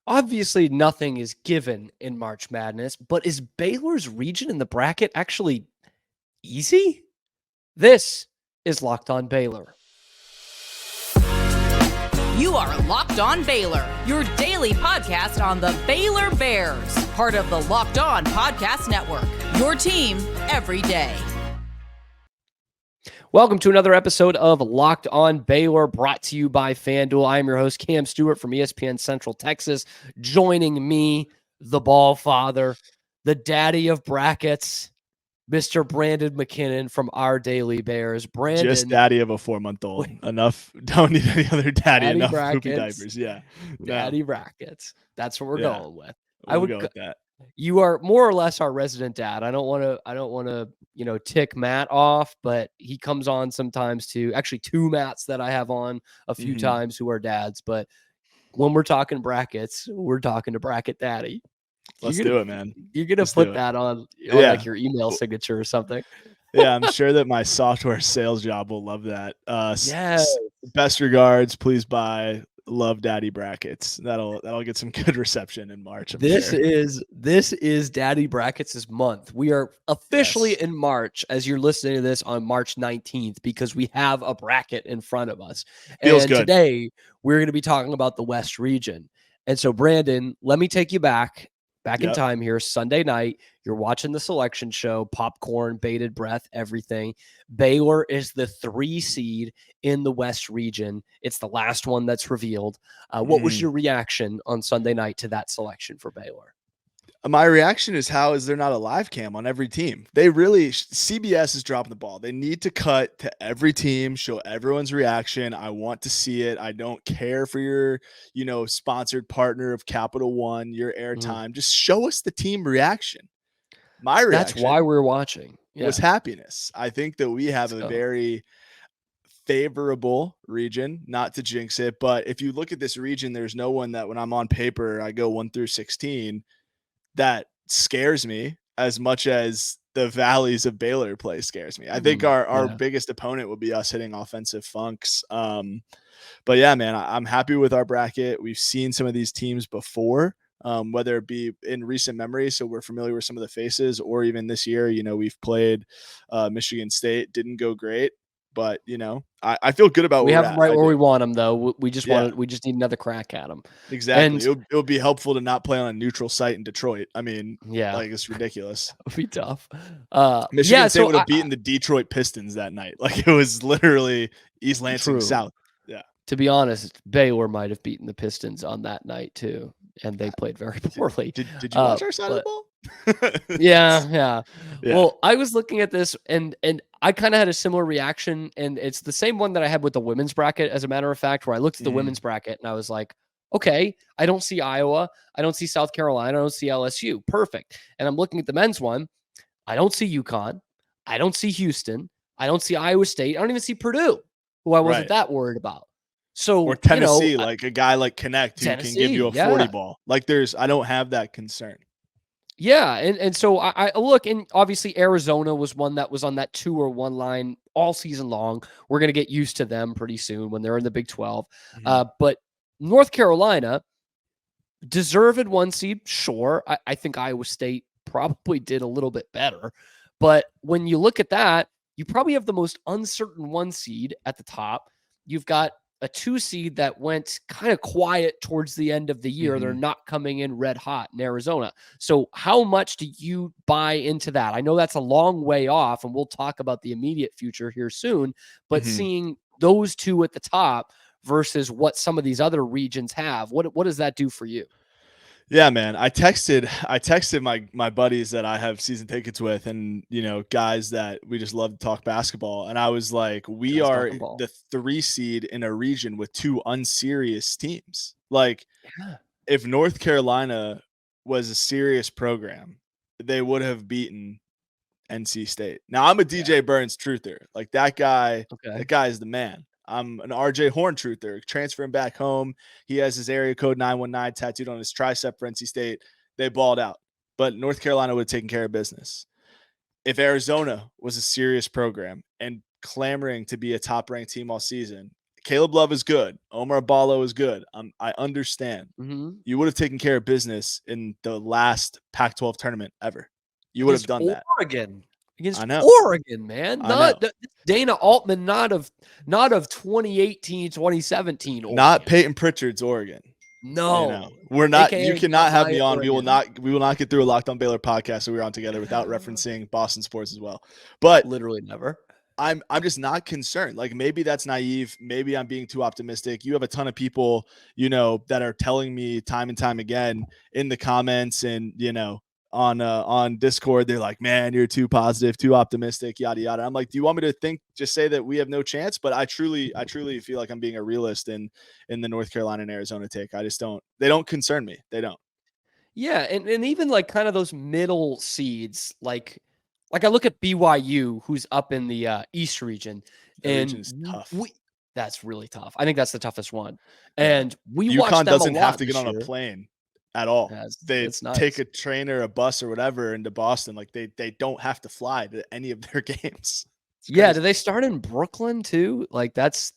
obviously nothing is given in March Madness, but is Baylor's region in the bracket actually easy? This is Locked On Baylor. You are Locked On Baylor, your daily podcast on the Baylor Bears, part of the Locked On Podcast Network, your team every day. Welcome to another episode of Locked On Baylor, brought to you by FanDuel. I am your host, Cam Stewart from ESPN Central Texas. Joining me, the ball father, the daddy of brackets, Mr. Branden MacKinnon from Our Daily Bears. Branden. Just daddy of a 4-month-old. Enough. Don't need any other daddy enough brackets, poopy diapers. Yeah. Daddy brackets. That's what we're going with. I would go with that. You are more or less our resident dad. I don't want to, tick Matt off, but he comes on sometimes too. Actually, two Matts that I have on a few times who are dads. But when we're talking brackets, we're talking to bracket daddy. Let's do it, man. You're going to put that on like your email signature or something. Yeah, I'm sure that my software sales job will love that. Yes. Best regards. Please buy Love Daddy brackets. That'll get some good reception in March. This is Daddy Brackets' month. We are officially in March as you're listening to this on March 19th because we have a bracket in front of us. Feels and good. Today we're going to be talking about the West region. And so Branden, let me take you back in time here. Sunday night, you're watching the selection show, popcorn, bated breath, everything. Baylor is the 3 seed in the West region. It's the last one that's revealed. What was your reaction on Sunday night to that selection for Baylor? My reaction is, how is there not a live cam on every team? CBS is dropping the ball. They need to cut to every team, show everyone's reaction. I want to see it. I don't care for your, sponsored partner of Capital One, your airtime. Just show us the team reaction. My reaction. That's why we're watching. Was happiness. I think that we have a very favorable region, not to jinx it, but if you look at this region, there's no one that when I'm on paper, I go 1 through 16. That scares me as much as the valleys of Baylor play scares me. I think our biggest opponent would be us hitting offensive funks. But yeah, man, I'm happy with our bracket. We've seen some of these teams before, whether it be in recent memory, so we're familiar with some of the faces, or even this year, we've played Michigan State, didn't go great. But I feel good about. We have them right where we want them, though. We just need another crack at them. Exactly. It would be helpful to not play on a neutral site in Detroit. I mean, it's ridiculous. It would be tough. Michigan State would have beaten the Detroit Pistons that night. Like, it was literally East Lansing South. Yeah. To be honest, Baylor might have beaten the Pistons on that night too, and they played very poorly. Did you watch our side of the ball? Yeah. Well, I was looking at this and I kind of had a similar reaction, and it's the same one that I had with the women's bracket, as a matter of fact, where I looked at the women's bracket and I was like, okay, I don't see Iowa, I don't see South Carolina, I don't see LSU. Perfect. And I'm looking at the men's one. I don't see UConn. I don't see Houston. I don't see Iowa State. I don't even see Purdue, who I wasn't that worried about. So, or Tennessee, like a guy like Connect who can give you a 40 ball. Like I don't have that concern. Yeah, and so I look, and obviously Arizona was one that was on that 2 or 1 line all season long. We're going to get used to them pretty soon when they're in the Big 12. But North Carolina, deserved 1 seed, sure. I think Iowa State probably did a little bit better. But when you look at that, you probably have the most uncertain 1 seed at the top. You've got a 2 seed that went kind of quiet towards the end of the year. They're not coming in red hot in Arizona. So how much do you buy into that? I know that's a long way off, and we'll talk about the immediate future here soon, but seeing those 2 at the top versus what some of these other regions have, what does that do for you? Yeah, man. I texted my buddies that I have season tickets with, and guys that we just love to talk basketball. And I was like, we are the 3 seed in a region with 2 unserious teams. Like, if North Carolina was a serious program, they would have beaten NC State. Now, I'm a DJ Burns truther. Like, that guy is the man. I'm an RJ Horn truther, transferring back home. He has his area code 919 tattooed on his tricep for NC State. They balled out. But North Carolina would have taken care of business. If Arizona was a serious program and clamoring to be a top-ranked team all season, Caleb Love is good. Omar Ballo is good. I understand. Mm-hmm. You would have taken care of business in the last Pac-12 tournament ever. You would have done that. Oregon. Against I know. Oregon, man. I know. Dana Altman, not of 2018, 2017 Oregon. Not Peyton Pritchard's Oregon. No. You know, we're not. AKA you cannot have me on. Oregon. We will not get through a Locked On Baylor podcast that we were on together without referencing Boston sports as well. But literally never. I'm just not concerned. Like, maybe that's naive. Maybe I'm being too optimistic. You have a ton of people, you know, that are telling me time and time again in the comments and, you know, on Discord, they're like, man, you're too positive, too optimistic, yada yada. I'm like, do you want me to just say that we have no chance? But I truly feel like I'm being a realist in the North Carolina and Arizona take. They don't concern me. They don't. Yeah, and even like kind of those middle seeds, like I look at BYU, who's up in the East region, and region's tough. That's really tough. I think that's the toughest one. And we UConn watched them doesn't a lot have to get on a plane at all. They take a train or a bus or whatever into Boston. Like they don't have to fly to any of their games. Yeah, do they start in Brooklyn too? Like that's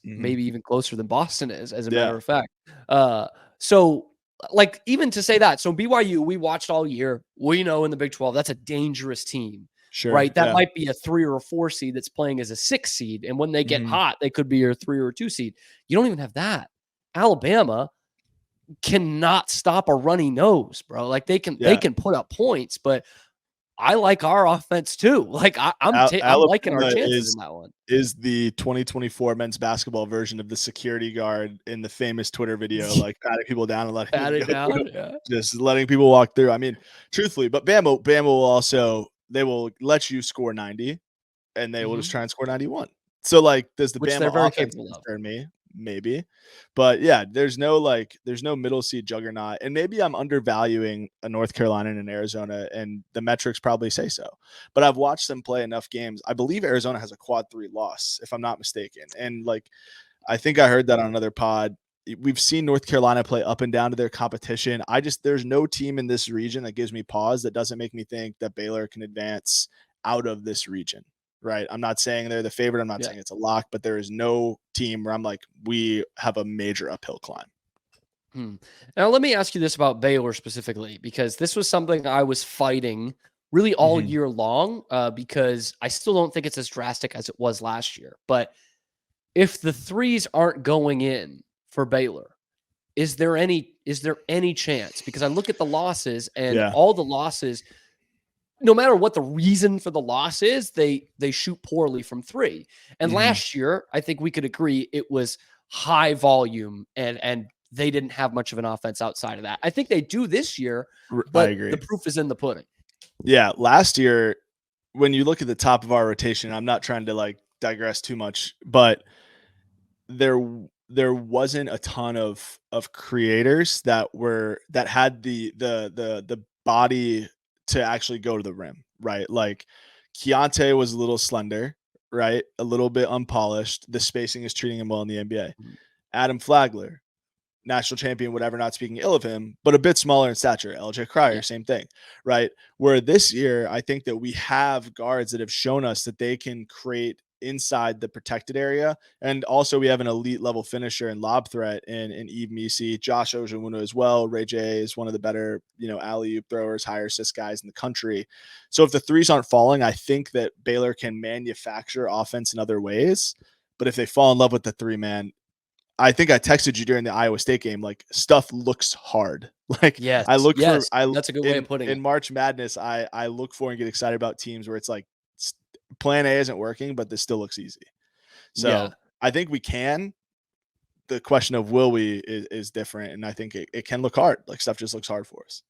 maybe even closer than Boston is, as a matter of fact. So like, even to say that, so BYU, we watched all year. We know in the Big 12, that's a dangerous team. Sure. Right? That might be a 3 or a 4 seed that's playing as a 6 seed. And when they get hot, they could be your 3 or a 2 seed. You don't even have that. Alabama cannot stop a runny nose, bro. Like they can put up points, but I like our offense too. Like I'm liking our chances in that one. Is the 2024 men's basketball version of the security guard in the famous Twitter video, like patting people down and letting them go, just letting people walk through. I mean, truthfully, but Bama will also, they will let you score 90 and they will just try and score 91. So like, does the Bama offense concern me? Maybe, but yeah, there's no middle seed juggernaut, and maybe I'm undervaluing a North Carolina and an Arizona, and the metrics probably say so. But I've watched them play enough games. I believe Arizona has a quad 3 loss, if I'm not mistaken, and like I think I heard that on another pod. We've seen North Carolina play up and down to their competition. There's no team in this region that gives me pause that doesn't make me think that Baylor can advance out of this region. Right. I'm not saying they're the favorite. I'm not saying it's a lock, but there is no team where I'm like, we have a major uphill climb. Now, let me ask you this about Baylor specifically, because this was something I was fighting really all year long, because I still don't think it's as drastic as it was last year. But if the threes aren't going in for Baylor, is there any chance? Because I look at the losses and all the losses, no matter what the reason for the loss is, they shoot poorly from 3. And last year, I think we could agree it was high volume and they didn't have much of an offense outside of that. I think they do this year, but I agree. The proof is in the pudding. Yeah, last year, when you look at the top of our rotation, I'm not trying to like digress too much, but there wasn't a ton of creators that had the body to actually go to the rim, right? Like Keontae was a little slender, right? A little bit unpolished. The spacing is treating him well in the NBA. Adam Flagler, national champion, whatever, not speaking ill of him, but a bit smaller in stature. LJ Cryer, same thing, right? Where this year, I think that we have guards that have shown us that they can create inside the protected area. And also we have an elite level finisher and lob threat in Eve Misi, Josh Ojawuna as well. Ray J is one of the better, alley-oop throwers, higher assist guys in the country. So if the threes aren't falling, I think that Baylor can manufacture offense in other ways. But if they fall in love with the 3-man, I think I texted you during the Iowa State game, like stuff looks hard. Like that's a good way of putting it. In March Madness, I look for and get excited about teams where it's like, plan A isn't working, but this still looks easy. So I think we can. The question of will we is different. And I think it can look hard. Like stuff just looks hard for us.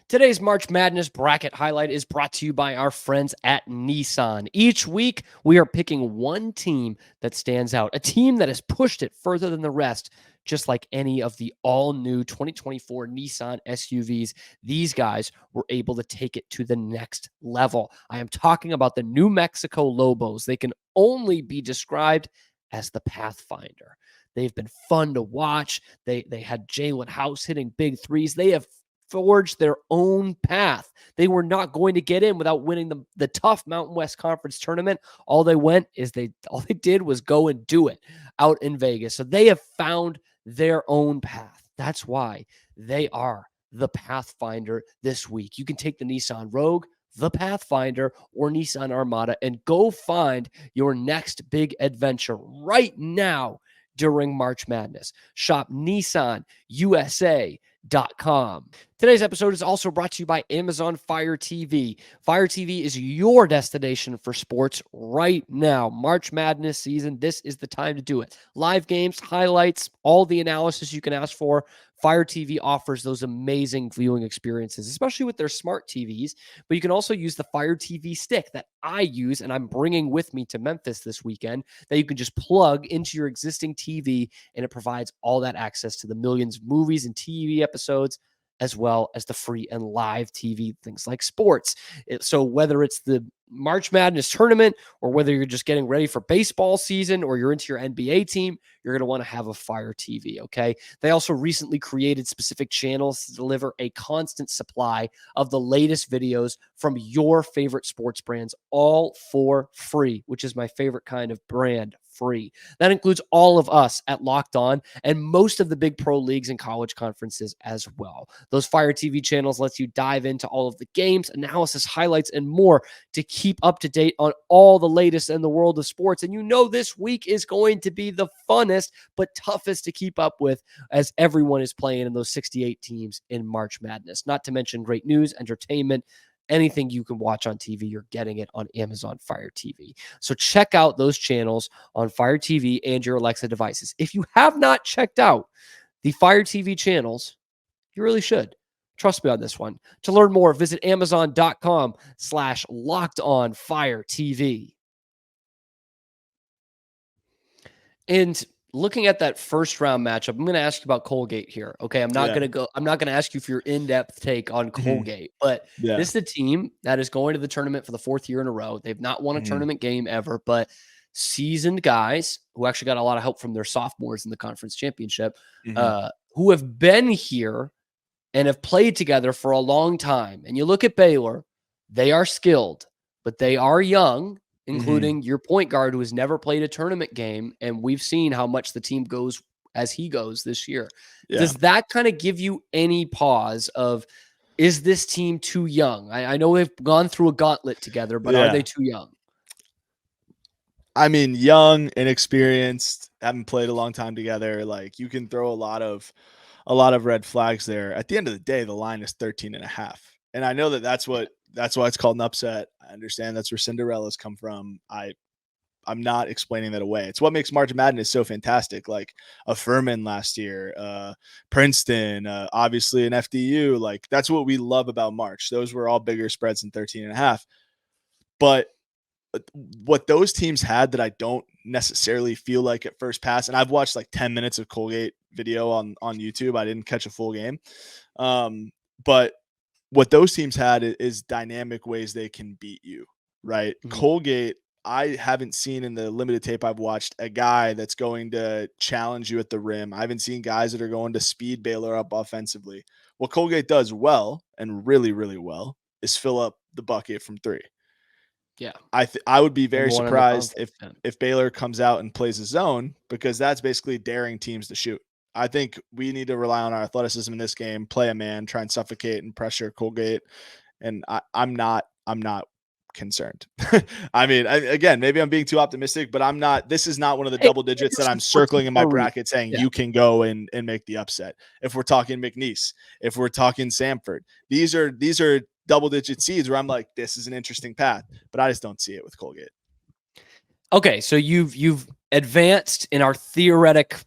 Today's March Madness bracket highlight is brought to you by our friends at Nissan. Each week, we are picking one team that stands out, a team that has pushed it further than the rest, just like any of the all-new 2024 Nissan SUVs. These guys were able to take it to the next level. I am talking about the New Mexico Lobos. They can only be described as the Pathfinder. They've been fun to watch. They had Jalen House hitting big threes. They have forged their own path. They were not going to get in without winning the tough Mountain West Conference tournament. All they did was go and do it out in Vegas. So they have found their own path. That's why they are the Pathfinder this week. You can take the Nissan Rogue, the Pathfinder, or Nissan Armada and go find your next big adventure right now during March Madness. Shop NissanUSA.com. Today's episode is also brought to you by Amazon Fire TV. Fire TV is your destination for sports right now. March Madness season, this is the time to do it. Live games, highlights, all the analysis you can ask for. Fire TV offers those amazing viewing experiences, especially with their smart TVs. But you can also use the Fire TV stick that I use and I'm bringing with me to Memphis this weekend that you can just plug into your existing TV, and it provides all that access to the millions of movies and TV episodes, as well as the free and live TV, things like sports. So whether it's the March Madness tournament or whether you're just getting ready for baseball season or you're into your NBA team, you're going to want to have a Fire TV, okay? They also recently created specific channels to deliver a constant supply of the latest videos from your favorite sports brands, all for free, which is my favorite kind of brand, free. That includes all of us at Locked On and most of the big pro leagues and college conferences as well. Those Fire TV channels lets you dive into all of the games, analysis, highlights, and more to keep up to date on all the latest in the world of sports. And you know this week is going to be the funnest but toughest to keep up with as everyone is playing in those 68 teams in March Madness. Not to mention great news, entertainment, anything you can watch on TV, you're getting it on Amazon Fire TV. So check out those channels on Fire TV and your Alexa devices. If you have not checked out the Fire TV channels, you really should. Trust me on this one. To learn more, visit Amazon.com/LockedOnFireTV. And looking at that first round matchup, I'm going to ask you about Colgate here. Okay. I'm not going to ask you for your in-depth take on Colgate, but this is a team that is going to the tournament for the fourth year in a row. They've not won a tournament game ever, but seasoned guys who actually got a lot of help from their sophomores in the conference championship, who have been here and have played together for a long time. And you look at Baylor, they are skilled, but they are young, including your point guard who has never played a tournament game. And we've seen how much the team goes as he goes this year. Yeah. Does that kind of give you any pause of, is this team too young? I know they've gone through a gauntlet together, but are they too young? I mean, young, inexperienced, haven't played a long time together. Like, you can throw a lot of red flags there. At the end of the day, the line is 13.5. And I know that's why it's called an upset. I understand that's where Cinderella's come from. I'm not explaining that away. It's what makes March Madness so fantastic. Like a Furman last year, Princeton, obviously an FDU. Like, that's what we love about March. Those were all bigger spreads than 13.5. But what those teams had that I don't necessarily feel like at first pass, and I've watched like 10 minutes of Colgate video on YouTube. I didn't catch a full game. But what those teams had is dynamic ways they can beat you, right? Colgate, I haven't seen in the limited tape I've watched a guy that's going to challenge you at the rim. I haven't seen guys that are going to speed Baylor up offensively. What Colgate does well, and really, really well, is fill up the bucket from three. Yeah. I would be very surprised if Baylor comes out and plays a zone, because that's basically daring teams to shoot. I think we need to rely on our athleticism in this game, play a man, try and suffocate and pressure Colgate. And I'm not concerned. I mean, again, maybe I'm being too optimistic, but I'm not. This is not one of the double digits that I'm circling in my bracket saying you can go and make the upset. If we're talking McNeese, if we're talking Samford, these are double-digit seeds where I'm like, this is an interesting path, but I just don't see it with Colgate. Okay, so you've advanced in our theoretical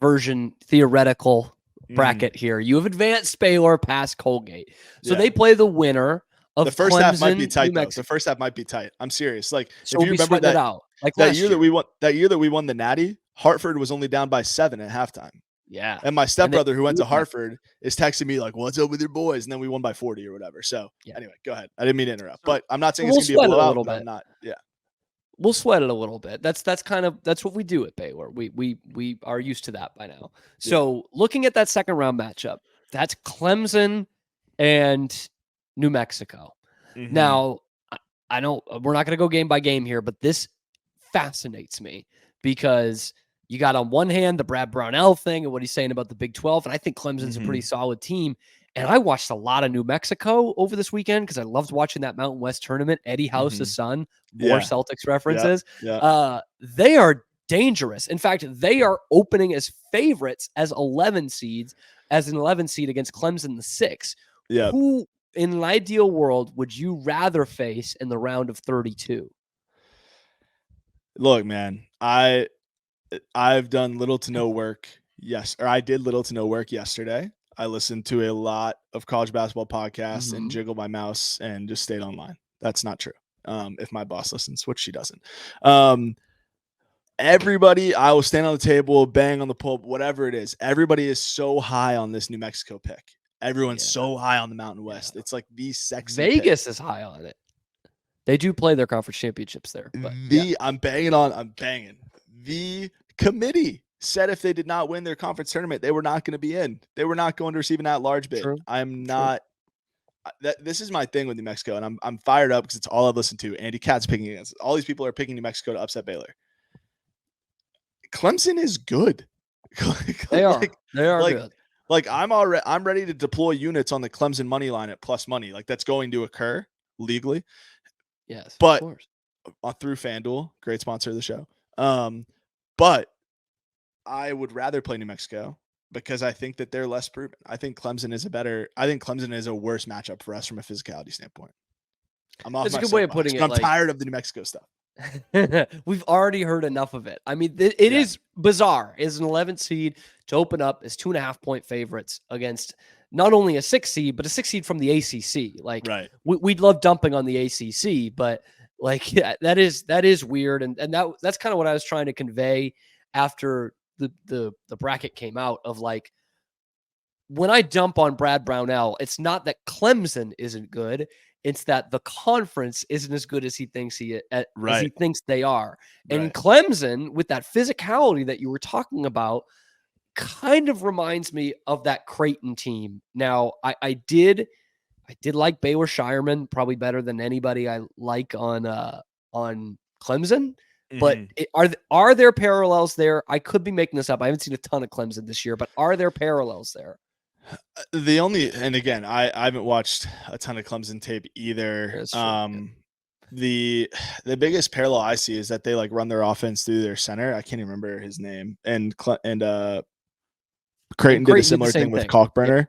bracket here. You have advanced Baylor past Colgate, so they play the winner of the first Clemson, half might be tight. Though. The first half might be tight. I'm serious. Like, so if you remember that out, like that year that we won the Natty, Hartford was only down by 7 at halftime. Yeah. And my stepbrother who went to Hartford is texting me like, what's up with your boys? And then we won by 40 or whatever. So anyway, go ahead. I didn't mean to interrupt, but I'm not saying it's going to be a blowout, but I'm not. Yeah. We'll sweat it a little bit. That's what we do at Baylor. We are used to that by now. So looking at that second round matchup, that's Clemson and New Mexico. Mm-hmm. Now, I know we're not going to go game by game here, but this fascinates me because you got on one hand the Brad Brownell thing and what he's saying about the Big 12, and I think Clemson's a pretty solid team. And I watched a lot of New Mexico over this weekend because I loved watching that Mountain West tournament. Eddie House's son, more Celtics references. They are dangerous. In fact, they are opening as favorites as 11 seeds, as an 11 seed against Clemson, the 6. Yeah. Who, in an ideal world, would you rather face in the round of 32? Look, man, I've done little to no work. I did little to no work yesterday. I listened to a lot of college basketball podcasts and jiggled my mouse and just stayed online. That's not true. If my boss listens, which she doesn't. Everybody, I will stand on the table, bang on the pole, whatever it is. Everybody is so high on this New Mexico pick. Everyone's so high on the Mountain West. It's like the sexy Vegas pick. is high on it. They do play their conference championships there. But I'm banging. The committee said if they did not win their conference tournament, they were not going to be in. They were not going to receive an at-large bid. I'm not. This is my thing with New Mexico, and I'm fired up because it's all I've listened to. Andy Katz picking against. All these people are picking New Mexico to upset Baylor. Clemson is good. They are. They are good. Like I'm ready to deploy units on the Clemson money line at plus money. Like that's going to occur legally. Yes, but of course. Through FanDuel, great sponsor of the show. But I would rather play New Mexico because I think that they're less proven. I think Clemson is a worse matchup for us from a physicality standpoint. That's a good way of putting it. I'm tired of the New Mexico stuff. We've already heard enough of it. I mean, it is bizarre. Is an 11th seed to open up as 2.5-point favorites against not only a 6 seed, but a 6 seed from the ACC. Like, we'd love dumping on the ACC, but like, that is weird. And that's kind of what I was trying to convey after the bracket came out of like, when I dump on Brad Brownell, it's not that Clemson isn't good. It's that the conference isn't as good as he thinks as he thinks they are. And Clemson, with that physicality that you were talking about, kind of reminds me of that Creighton team. Now, I did like Baylor Shireman probably better than anybody I like on Clemson. But are there parallels there? I could be making this up. I haven't seen a ton of Clemson this year, but are there parallels there? And again, I haven't watched a ton of Clemson tape either. The biggest parallel I see is that they like run their offense through their center. I can't even remember his name. And Creighton did a similar thing with Kalkbrenner.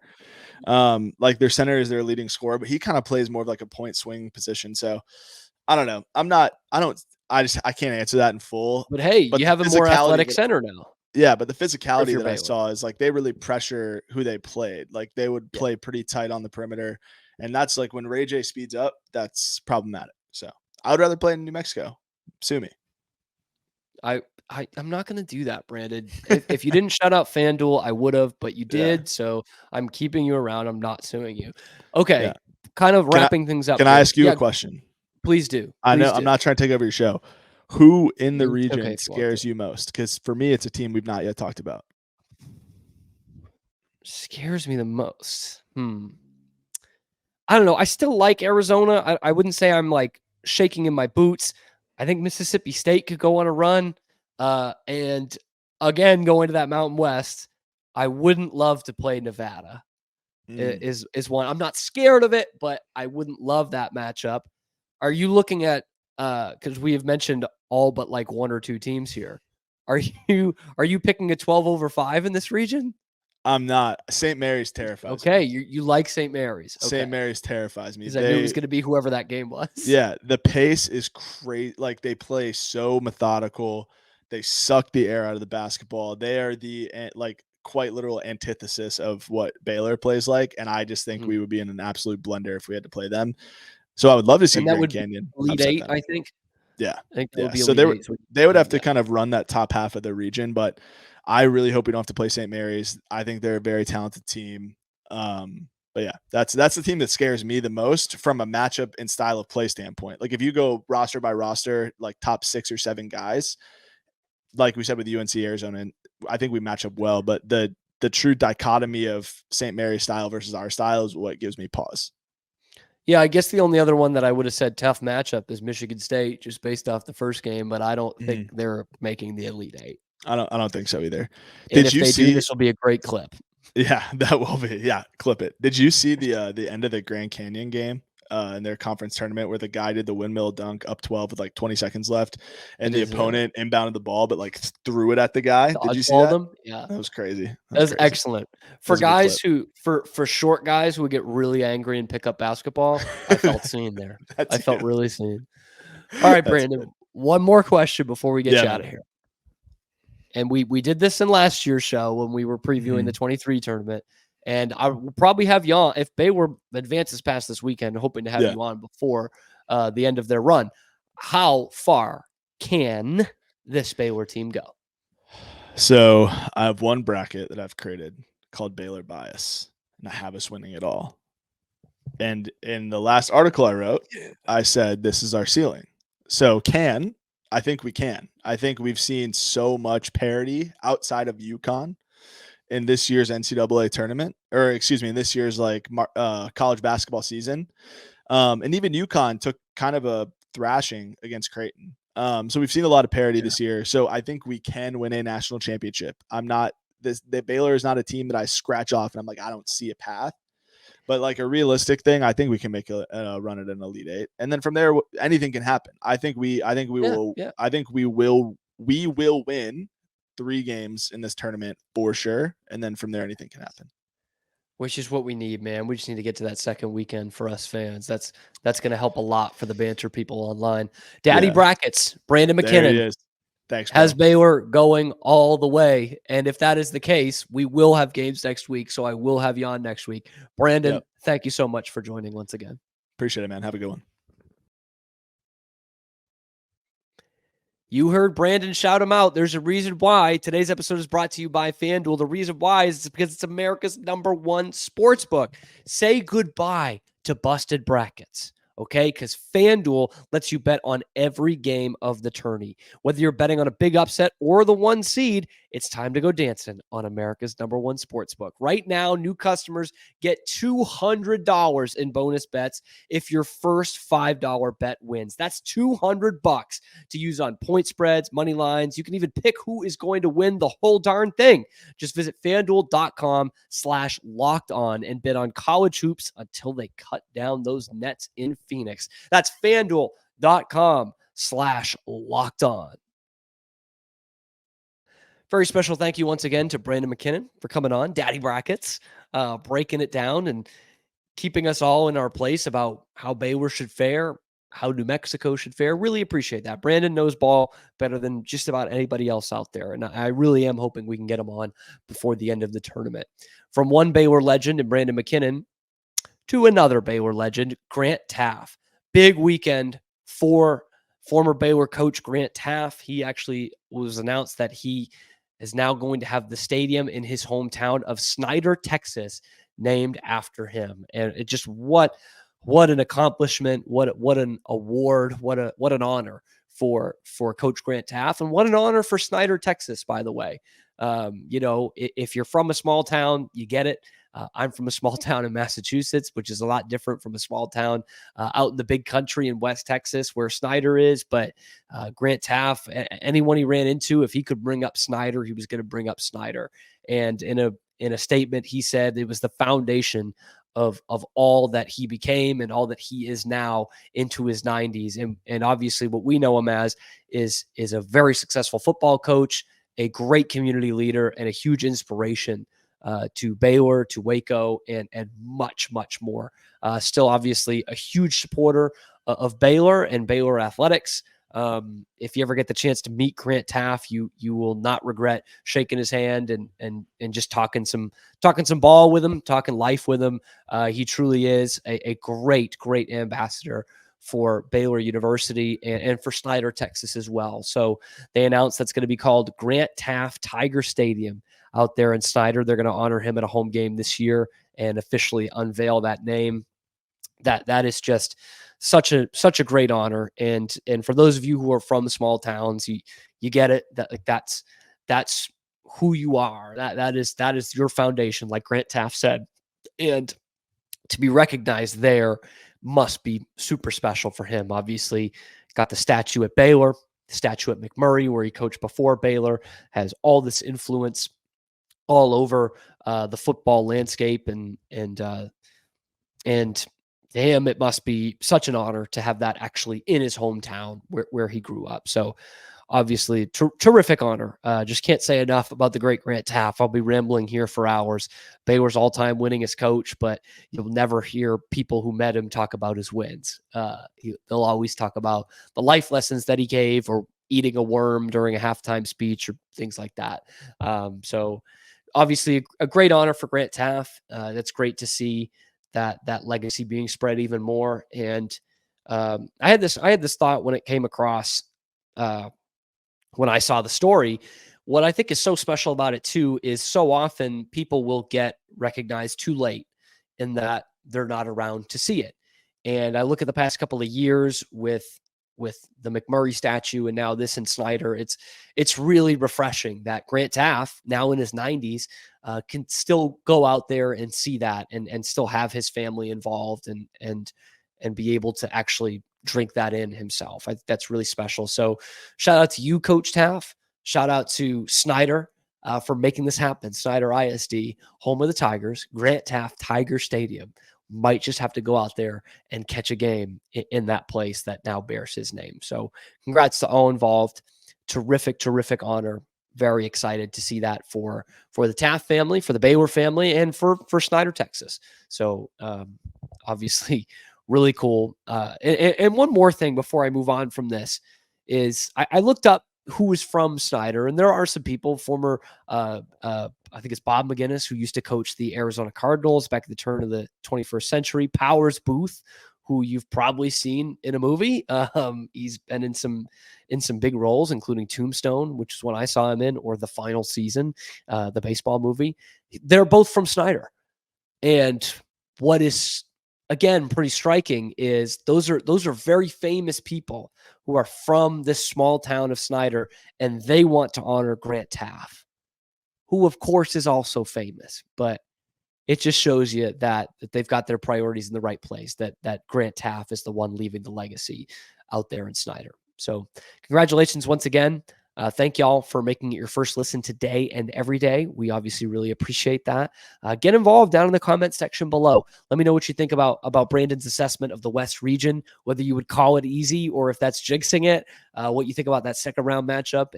Like their center is their leading scorer, but he kind of plays more of like a point swing position. So I don't know. I can't answer that in full. But hey, you have a more athletic center now. Yeah, but the physicality that I saw is like they really pressure who they played. Like they would play pretty tight on the perimeter. And that's like when Ray J speeds up, that's problematic. So I would rather play in New Mexico. Sue me. I'm not going to do that, Brandon. If you didn't shout out FanDuel, I would have, but you did. Yeah. So I'm keeping you around. I'm not suing you. Okay. Yeah. Kind of wrapping things up. Can I ask you a question? Please do. I know I'm not trying to take over your show. Who in the region scares you most? Because for me, it's a team we've not yet talked about. Scares me the most. I don't know. I still like Arizona. I wouldn't say I'm like shaking in my boots. I think Mississippi State could go on a run. And again, going to that Mountain West, I wouldn't love to play Nevada. Is one. I'm not scared of it, but I wouldn't love that matchup. Are you looking at because we have mentioned all but like one or two teams here. Are you picking a 12/5 in this region? I'm not. St. Mary's terrifies me. Okay, you like St. Mary's. Okay. St. Mary's terrifies me. Because I knew it was going to be whoever that game was. Yeah, the pace is crazy. Like they play so methodical. They suck the air out of the basketball. They are the like quite literal antithesis of what Baylor plays like. And I just think we would be in an absolute blender if we had to play them. So I would love to see Grand Canyon. Elite Eight, I think. Yeah. I think would be so they would have to kind of run that top half of the region, but I really hope we don't have to play St. Mary's. I think they're a very talented team. But yeah, that's the team that scares me the most from a matchup and style of play standpoint. Like if you go roster by roster, like top 6 or 7 guys, like we said with UNC Arizona, and I think we match up well, but the the true dichotomy of St. Mary's style versus our style is what gives me pause. Yeah, I guess the only other one that I would have said tough matchup is Michigan State, just based off the first game, but I don't think they're making the Elite Eight. I don't think so either. And if they do, this will be a great clip. Yeah, that will be. Yeah, clip it. Did you see the end of the Grand Canyon game in their conference tournament where the guy did the windmill dunk up 12 with like 20 seconds left, and the opponent inbounded the ball but like threw it at the guy? Did you see that? Them? Yeah, that was crazy. That was excellent for guys who for short guys who would get really angry and pick up basketball. I felt seen there. I felt really seen. All right, Brandon. One more question before we get you out of here. And we did this in last year's show when we were previewing the 23 tournament. And I will probably have you on if Baylor advances past this weekend, hoping to have you on before the end of their run. How far can this Baylor team go? So I have one bracket that I've created called Baylor Bias, and I have us winning it all. And in the last article I wrote, I said this is our ceiling. So I think we can. I think we've seen so much parity outside of UConn in this year's NCAA tournament, or excuse me, in this year's college basketball season. And even UConn took kind of a thrashing against Creighton. So we've seen a lot of parity this year. So I think we can win a national championship. The Baylor is not a team that I scratch off and I'm like, I don't see a path. But like a realistic thing, I think we can make a run at an Elite Eight, and then from there, anything can happen. I think we will win 3 games in this tournament for sure, and then from there, anything can happen. Which is what we need, man. We just need to get to that second weekend for us fans. That's going to help a lot for the banter people online. Daddy Brackets, Branden MacKinnon. There he is. Thanks, bro. Has Baylor going all the way. And if that is the case, we will have games next week. So I will have you on next week. Branden, thank you so much for joining once again. Appreciate it, man. Have a good one. You heard Branden shout him out. There's a reason why today's episode is brought to you by FanDuel. The reason why is because it's America's #1 sports book. Say goodbye to busted brackets. Okay, because FanDuel lets you bet on every game of the tourney. Whether you're betting on a big upset or the 1 seed, it's time to go dancing on America's #1 sportsbook. Right now, new customers get $200 in bonus bets if your first $5 bet wins. That's $200 to use on point spreads, money lines. You can even pick who is going to win the whole darn thing. Just visit FanDuel.com/lockedon and bet on college hoops until they cut down those nets in Phoenix. That's FanDuel.com/lockedon. Very special thank you once again to Branden MacKinnon for coming on, Daddy Brackets, breaking it down and keeping us all in our place about how Baylor should fare, how New Mexico should fare. Really appreciate that. Branden knows ball better than just about anybody else out there, and I really am hoping we can get him on before the end of the tournament. From one Baylor legend and Branden MacKinnon to another Baylor legend, Grant Teaff. Big weekend for former Baylor coach Grant Teaff. He actually was announced that he is now going to have the stadium in his hometown of Snyder, Texas, named after him. And it just what an accomplishment, what an award, what an honor for Coach Grant Teaff, and what an honor for Snyder, Texas, by the way. If you're from a small town, you get it. I'm from a small town in Massachusetts, which is a lot different from a small town out in the big country in West Texas where Snyder is. But Grant Teaff, anyone he ran into, if he could bring up Snyder, he was going to bring up Snyder. And in a statement, he said it was the foundation of all that he became and all that he is now into his 90s. And obviously what we know him as is a very successful football coach, a great community leader, and a huge inspiration to Baylor, to Waco, and much, much more. Still, obviously, a huge supporter of Baylor and Baylor athletics. If you ever get the chance to meet Grant Teaff, you will not regret shaking his hand and just talking some ball with him, talking life with him. He truly is a great, great ambassador for Baylor University and for Snyder, Texas as well. So they announced that's going to be called Grant Teaff Tiger Stadium out there in Snyder. They're going to honor him at a home game this year and officially unveil that name. That is just such a great honor. And for those of you who are from small towns, you get it. That's who you are. That is your foundation, like Grant Teaff said. And to be recognized there must be super special for him. Obviously, got the statue at Baylor, the statue at McMurray, where he coached before Baylor, has all this influence all over the football landscape, and to him, it must be such an honor to have that actually in his hometown where he grew up. So obviously, terrific honor. Just can't say enough about the great Grant Teaff. I'll be rambling here for hours. Baylor's all-time winningest coach, but you'll never hear people who met him talk about his wins. They'll always talk about the life lessons that he gave, or eating a worm during a halftime speech, or things like that. So obviously, a great honor for Grant Teaff. That's great to see that legacy being spread even more. And I had this thought when it came across. When I saw the story, what I think is so special about it too is so often people will get recognized too late in that they're not around to see it. And I look at the past couple of years with the McMurray statue, and now this in Snyder, it's really refreshing that Grant Teaff, now in his 90s, can still go out there and see that, and still have his family involved, and be able to actually drink that in himself. That's really special. So shout out to you, Coach Taff. Shout out to Snyder for making this happen. Snyder ISD, home of the Tigers, Grant Teaff Tiger Stadium. Might just have to go out there and catch a game in that place that now bears his name. So congrats to all involved. Terrific honor. Very excited to see that for the Taff family, for the Baylor family, and for Snyder, Texas. So obviously really cool. And one more thing before I move on from this is I looked up who was from Snyder, and there are some people, former, I think it's Bob McGinnis, who used to coach the Arizona Cardinals back at the turn of the 21st century. Powers Booth, who you've probably seen in a movie. He's been in some big roles, including Tombstone, which is what I saw him in, or The Final Season, the baseball movie. They're both from Snyder. And what is, again, pretty striking is those are very famous people who are from this small town of Snyder, and they want to honor Grant Teaff, who of course is also famous. But it just shows you that they've got their priorities in the right place, that Grant Teaff is the one leaving the legacy out there in Snyder. So congratulations once again. Thank y'all for making it your first listen today and every day. We obviously really appreciate that. Get involved down in the comment section below. Let me know what you think about Brandon's assessment of the West region, whether you would call it easy or if that's jinxing it, what you think about that second round matchup,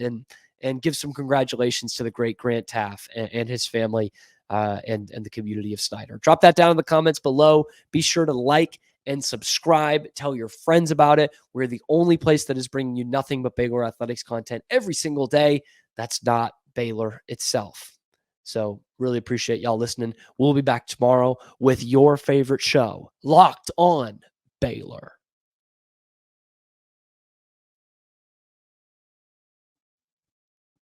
and give some congratulations to the great Grant Teaff and his family and the community of Snyder. Drop that down in the comments below. Be sure to like and subscribe. Tell your friends about it. We're the only place that is bringing you nothing but Baylor athletics content every single day. That's not Baylor itself. So really appreciate y'all listening. We'll be back tomorrow with your favorite show, Locked On Baylor.